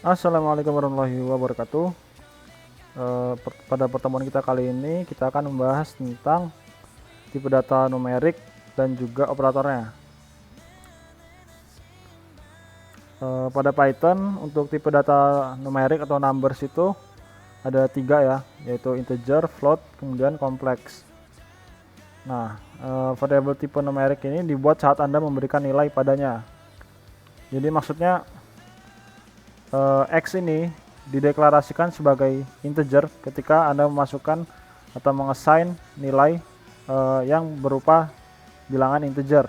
Assalamualaikum warahmatullahi wabarakatuh. Pada pertemuan kita kali ini kita akan membahas tentang tipe data numerik dan juga operatornya. Pada Python untuk tipe data numerik atau numbers itu ada 3 ya, yaitu integer, float, kemudian kompleks. Nah, variabel tipe numerik ini dibuat saat Anda memberikan nilai padanya. Jadi maksudnya X ini dideklarasikan sebagai integer ketika Anda memasukkan atau mengassign nilai yang berupa bilangan integer.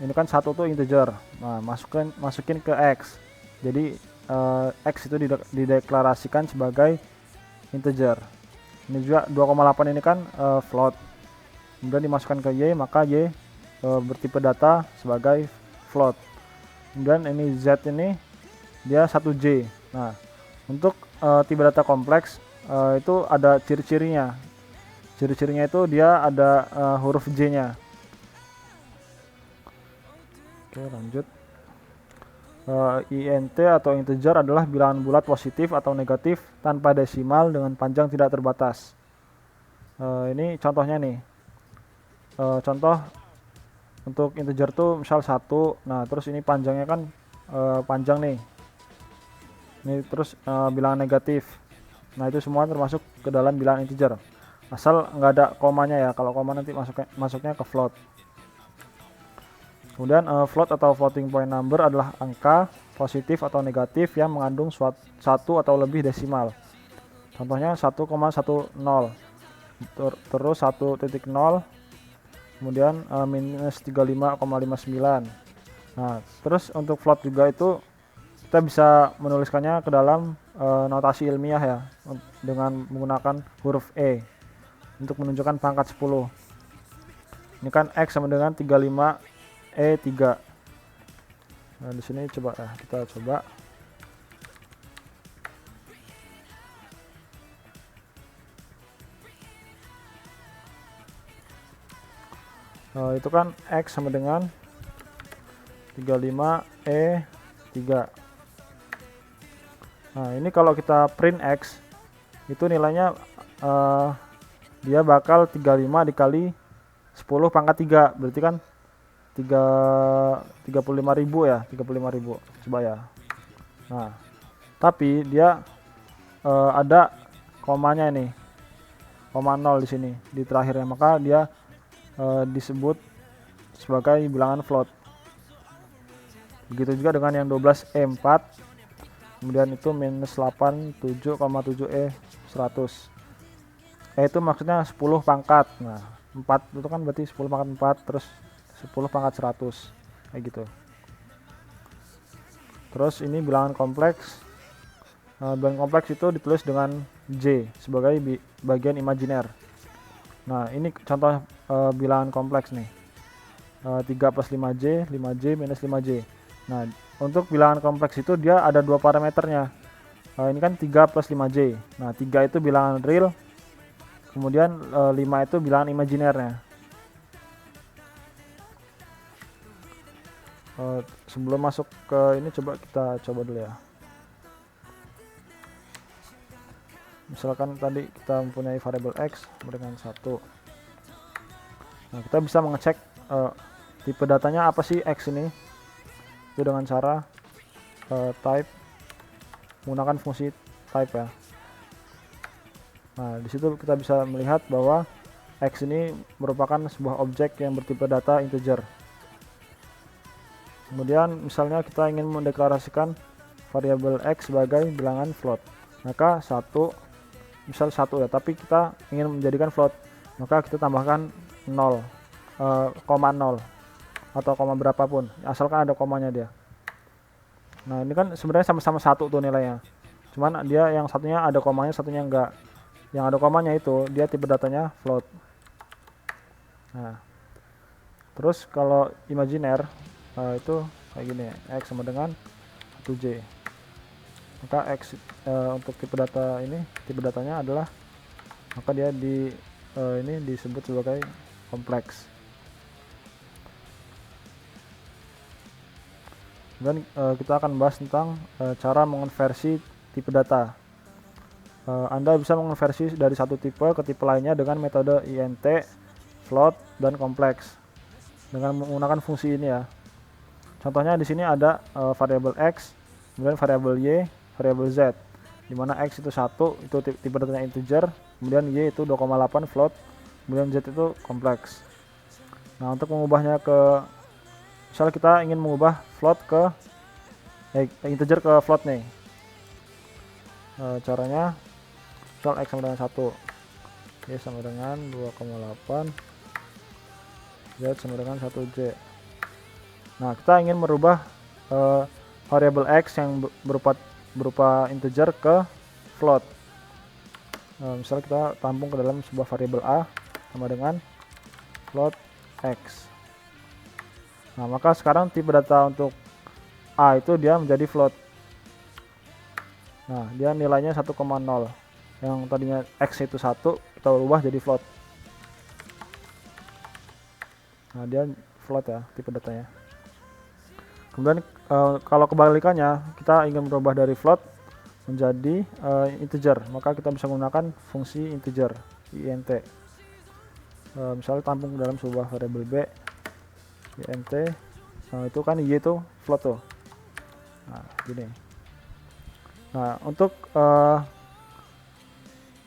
Ini kan satu tuh integer. Nah, masukin ke X. Jadi X itu dideklarasikan sebagai integer. Ini juga 2,8 ini kan float. Kemudian dimasukkan ke Y, maka Y bertipe data sebagai float. Kemudian ini Z ini dia 1J. Nah, untuk tipe data kompleks itu ada ciri-cirinya. Ciri-cirinya itu dia ada huruf J-nya. Oke, lanjut. INT atau integer adalah bilangan bulat positif atau negatif tanpa desimal dengan panjang tidak terbatas. Ini contohnya nih. Contoh untuk integer tuh misal 1. Nah, terus ini panjangnya kan panjang nih. Ini terus bilangan negatif. Nah, itu semua termasuk ke dalam bilangan integer. Asal nggak ada komanya ya. Kalau koma nanti masuknya ke float. Kemudian float atau floating point number adalah angka positif atau negatif yang mengandung satu atau lebih desimal. Contohnya 1,10, terus 1.0, kemudian minus 35,59. Nah, terus untuk float juga itu kita bisa menuliskannya ke dalam notasi ilmiah ya, dengan menggunakan huruf E untuk menunjukkan pangkat 10. Ini kan X sama dengan 35E3. Nah, di sini coba kita coba. Itu kan X sama dengan 35E3. Nah, ini kalau kita print X itu nilainya dia bakal 35 dikali 10 pangkat 3, berarti kan 35.000 ya, 35.000 coba ya. Nah, tapi dia ada komanya ini, koma 0 di sini di terakhirnya, maka dia disebut sebagai bilangan float. Begitu juga dengan yang 12E4, kemudian itu minus 87,7E100. Itu maksudnya 10 pangkat. Nah, 4 itu kan berarti 10 pangkat 4, terus 10 pangkat 100 kayak gitu. Terus ini bilangan kompleks. Bilangan kompleks itu ditulis dengan J sebagai bagian imajiner. Nah, ini contoh bilangan kompleks nih. 3 plus 5J, 5J minus 5J. Nah, untuk bilangan kompleks itu dia ada dua parameternya. Ini kan 3 plus 5J. Nah, 3 itu bilangan real, kemudian 5 itu bilangan imajinernya. Sebelum masuk ke ini kita coba dulu ya. Misalkan tadi kita mempunyai variabel X dengan 1. Nah, kita bisa mengecek tipe datanya apa sih X ini. Itu dengan cara type, menggunakan fungsi type ya. Nah, di situ kita bisa melihat bahwa X ini merupakan sebuah objek yang bertipe data integer. Kemudian misalnya kita ingin mendeklarasikan variabel X sebagai bilangan float, maka misal 1 ya, tapi kita ingin menjadikan float, maka kita tambahkan 0, koma 0 atau koma berapapun, asalkan ada komanya dia. Nah, ini kan sebenarnya sama-sama 1 tuh nilainya, cuman dia yang satunya ada komanya, satunya enggak. Yang ada komanya itu dia tipe datanya float. Nah, terus kalau imajiner itu kayak gini, X sama dengan 1J. Maka X untuk tipe data ini, tipe datanya adalah, maka dia ini disebut sebagai kompleks. Kemudian kita akan bahas tentang cara mengonversi tipe data. Anda bisa mengonversi dari satu tipe ke tipe lainnya dengan metode int, float, dan kompleks dengan menggunakan fungsi ini ya. Contohnya di sini ada variabel x, kemudian variabel y, variabel z. Di mana x itu 1, itu tipe datanya integer, kemudian y itu 2,8 float, kemudian z itu kompleks. Nah, untuk mengubahnya ke, misalnya kita ingin mengubah float ke integer ke float nih. Caranya misal x sama dengan 1, y sama dengan 2,8, z sama dengan 1j. Nah, kita ingin merubah variabel x yang berupa integer ke float. Misalnya kita tampung ke dalam sebuah variabel a sama dengan float x. Nah, maka sekarang tipe data untuk a itu dia menjadi float. Nah, dia nilainya 1,0. Yang tadinya x itu 1, kita ubah jadi float. Nah, dia float ya tipe datanya. Kemudian kalau kebalikannya, kita ingin merubah dari float menjadi integer, maka kita bisa menggunakan fungsi integer int. Misalnya tampung dalam sebuah variabel b int, itu kan y itu float tuh. Nah, gini. Nah, untuk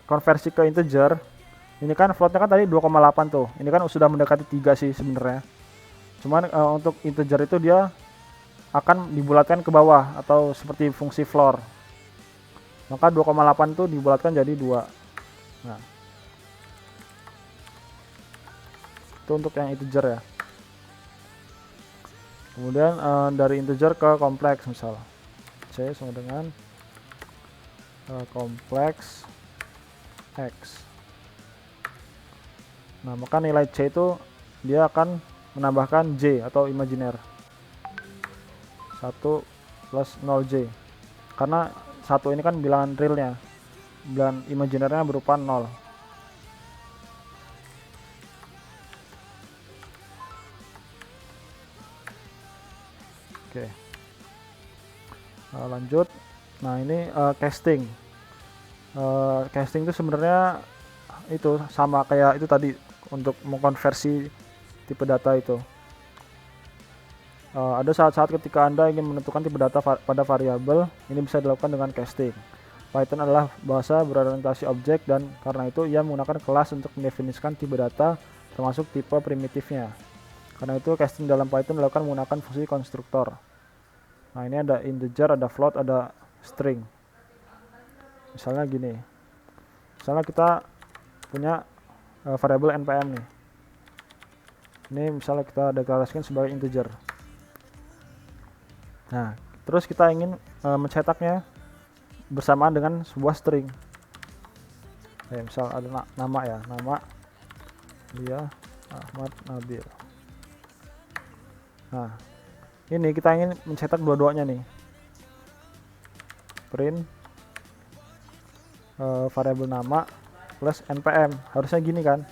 konversi ke integer, ini kan floatnya kan tadi 2,8 tuh. Ini kan sudah mendekati 3 sih sebenarnya. Cuman untuk integer itu dia akan dibulatkan ke bawah atau seperti fungsi floor. Maka 2,8 itu dibulatkan jadi 2. Nah, itu untuk yang integer ya. Kemudian dari integer ke kompleks, misal c sama dengan kompleks x. Nah, maka nilai c itu dia akan menambahkan j atau imajiner 1 plus 0j, karena 1 ini kan bilangan realnya, bilangan imajinernya berupa 0. Oke. Lanjut. Nah, ini casting. Casting itu sebenarnya itu sama kayak itu tadi untuk mengkonversi tipe data itu. Ada saat-saat ketika Anda ingin menentukan tipe data pada variabel, ini bisa dilakukan dengan casting. Python adalah bahasa berorientasi objek dan karena itu ia menggunakan kelas untuk mendefinisikan tipe data termasuk tipe primitifnya. Karena itu casting dalam Python dilakukan menggunakan fungsi konstruktor. Nah, ini ada integer, ada float, ada string. Misalnya gini, misalnya kita punya variabel npm nih. Ini misalnya kita deklarasikan sebagai integer. Nah, terus kita ingin mencetaknya bersamaan dengan sebuah string. Misal ada nama ya, nama dia Ahmad Nabil. Nah, ini kita ingin mencetak dua-duanya nih. Print variabel nama plus npm, harusnya gini kan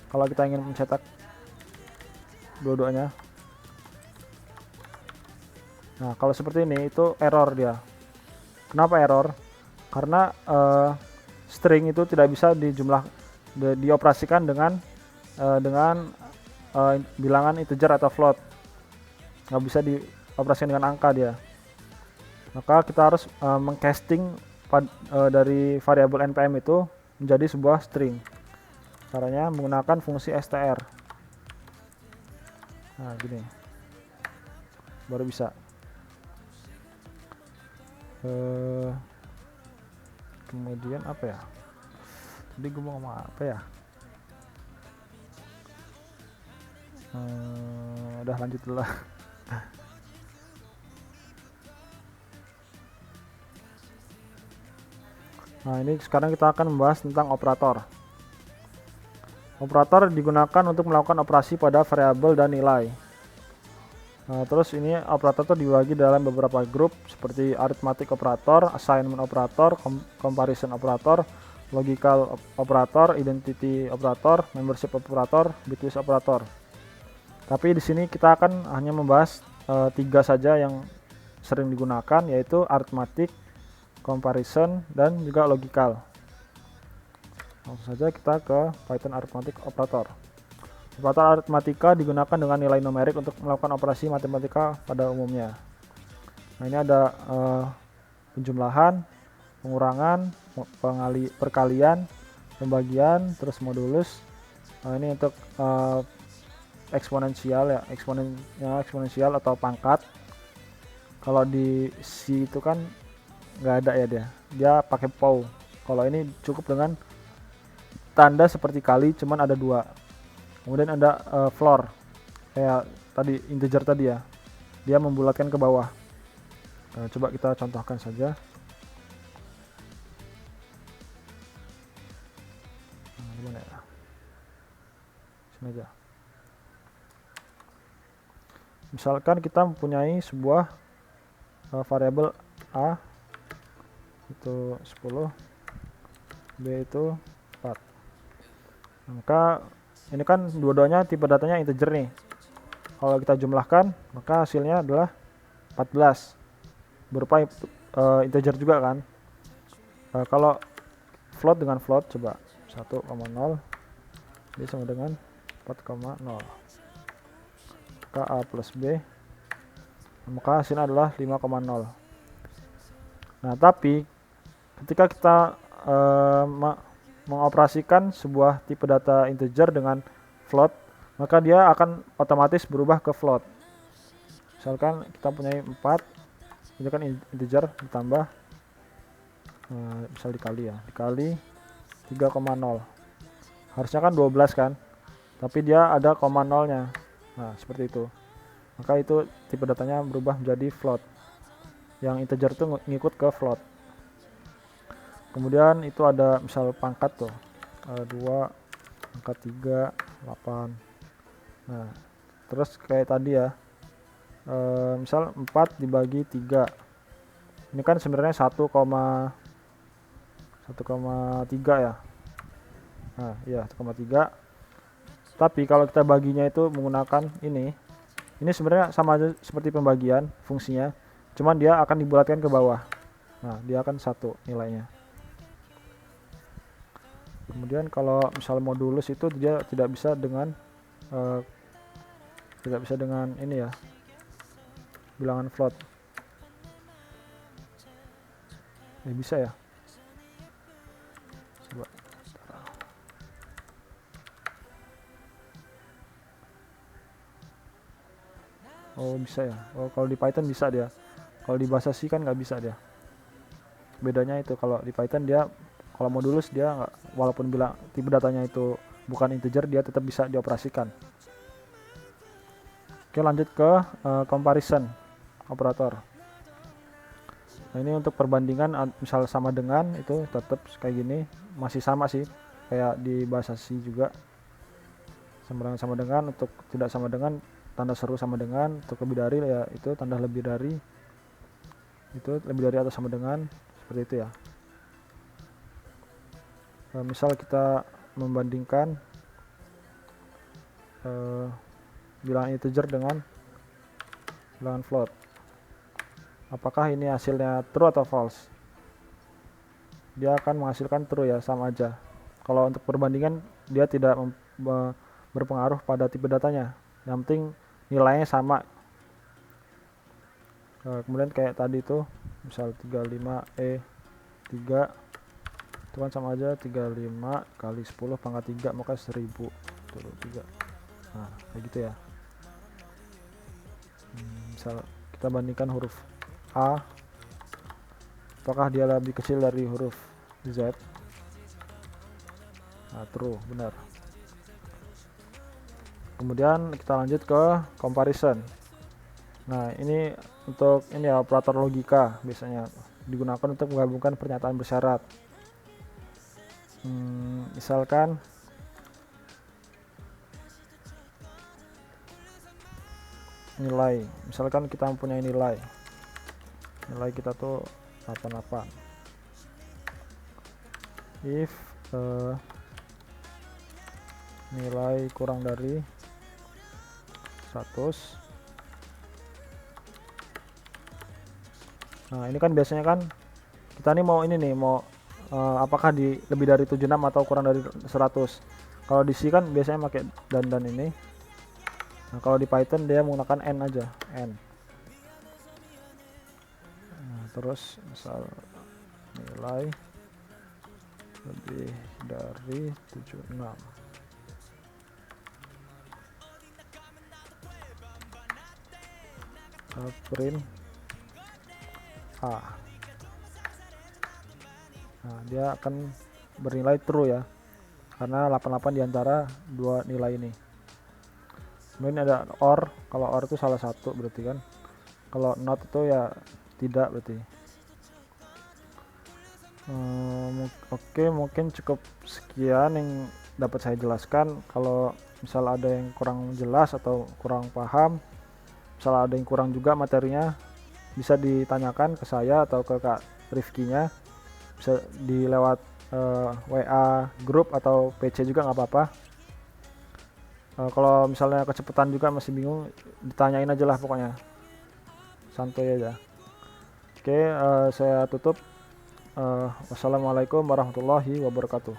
kalau kita ingin mencetak dua-duanya. Nah, kalau seperti ini itu error dia. Kenapa error? Karena string itu tidak bisa dioperasikan dengan bilangan integer atau float, nggak bisa dioperasikan dengan angka dia. Maka kita harus mengcasting dari variabel npm itu menjadi sebuah string. Caranya menggunakan fungsi str. Nah, gini baru bisa. Kemudian apa ya? Tadi gue mau ngomong apa ya? Udah lanjut dulu lah. Nah, ini sekarang kita akan membahas tentang operator. Operator digunakan untuk melakukan operasi pada variabel dan nilai. Nah, terus ini operator itu dibagi dalam beberapa grup seperti arithmetic operator, assignment operator, comparison operator, logical operator, identity operator, membership operator, bitwise operator. Tapi di sini kita akan hanya membahas 3 saja yang sering digunakan, yaitu arithmetic, comparison, dan juga logical. Langsung saja kita ke Python arithmetic operator. Operator aritmatika digunakan dengan nilai numerik untuk melakukan operasi matematika pada umumnya. Nah, ini ada penjumlahan, pengurangan, perkalian, pembagian, terus modulus. Nah, ini untuk eksponensial ya, eksponensial atau pangkat. Kalau di C itu kan nggak ada ya, dia pakai POW. Kalau ini cukup dengan tanda seperti kali, cuman ada 2. Kemudian ada floor, kayak tadi integer tadi ya, dia membulatkan ke bawah. Coba kita contohkan saja. Gimana ya? Sini aja. Misalkan kita mempunyai sebuah variabel A itu 10, B itu 4. Maka ini kan dua-duanya tipe datanya integer nih. Kalau kita jumlahkan, maka hasilnya adalah 14. Berupa integer juga kan. Kalau float dengan float, coba 1,0 ini sama dengan 4,0. Maka A plus B, maka hasilnya adalah 5,0. Nah, tapi ketika kita mengoperasikan sebuah tipe data integer dengan float, maka dia akan otomatis berubah ke float. Misalkan kita punya 4, ini kan integer ditambah misal dikali 3,0. Harusnya kan 12 kan, tapi dia ada koma nolnya. Nah, seperti itu. Maka itu tipe datanya berubah menjadi float. Yang integer itu ngikut ke float. Kemudian itu ada misal pangkat tuh, 2, pangkat 3, 8. Nah, terus kayak tadi ya, misal 4 dibagi 3. Ini kan sebenarnya 1,3 ya. Nah, iya 1,3. Tapi kalau kita baginya itu menggunakan ini sebenarnya sama aja seperti pembagian fungsinya, cuman dia akan dibulatkan ke bawah. Nah, dia akan 1 nilainya. Kemudian kalau misal modulus itu dia tidak bisa dengan ini ya, bilangan float. Ini bisa ya. Coba. Oh, bisa ya. Oh, kalau di Python bisa dia. Kalau di bahasa C kan nggak bisa dia. Bedanya itu, kalau di Python dia, kalau modulus dia nggak, walaupun bilang tipe datanya itu bukan integer, dia tetap bisa dioperasikan. Oke, lanjut ke comparison operator. Nah, ini untuk perbandingan, misal sama dengan itu tetap kayak gini, masih sama sih kayak di bahasa C juga. Sama dengan, untuk tidak sama dengan tanda seru sama dengan, untuk lebih dari ya itu tanda lebih dari, itu lebih dari atau sama dengan, seperti itu ya. Misal kita membandingkan bilangan integer dengan bilangan float, apakah ini hasilnya true atau false? Dia akan menghasilkan true ya, sama aja. Kalau untuk perbandingan dia tidak berpengaruh pada tipe datanya, yang penting nilainya sama. Kemudian kayak tadi itu misal 35E3 itu kan sama aja, 35 kali 10 pangkat 3 maka 1000 3. Nah, kayak gitu ya. Misal kita bandingkan huruf A, apakah dia lebih kecil dari huruf Z? Nah, true, benar. Kemudian kita lanjut ke comparison. Nah, ini untuk ini ya, operator logika biasanya digunakan untuk menggabungkan pernyataan bersyarat. Misalkan nilai, misalkan kita mempunyai nilai kita tuh 88. If nilai kurang dari 100, Nah ini kan biasanya kan kita nih mau ini nih mau apakah di lebih dari 76 atau kurang dari 100. Kalau di C kan biasanya pakai dan ini. Nah kalau di Python dia menggunakan n aja, n. Nah, terus misal nilai lebih dari 76. Print A. Nah dia akan bernilai true ya, karena 88 diantara dua nilai ini. Kemudian ada OR. Kalau OR itu salah satu berarti kan, kalau not itu ya tidak berarti. Oke, mungkin cukup sekian yang dapat saya jelaskan. Kalau misal ada yang kurang jelas atau kurang paham, misal ada yang kurang juga materinya, bisa ditanyakan ke saya atau ke Kak Rifkinya, bisa dilewat WA grup atau PC juga nggak apa-apa. Kalau misalnya kecepatan juga masih bingung, ditanyain aja lah pokoknya, santai aja. Oke, saya tutup. Wassalamualaikum warahmatullahi wabarakatuh.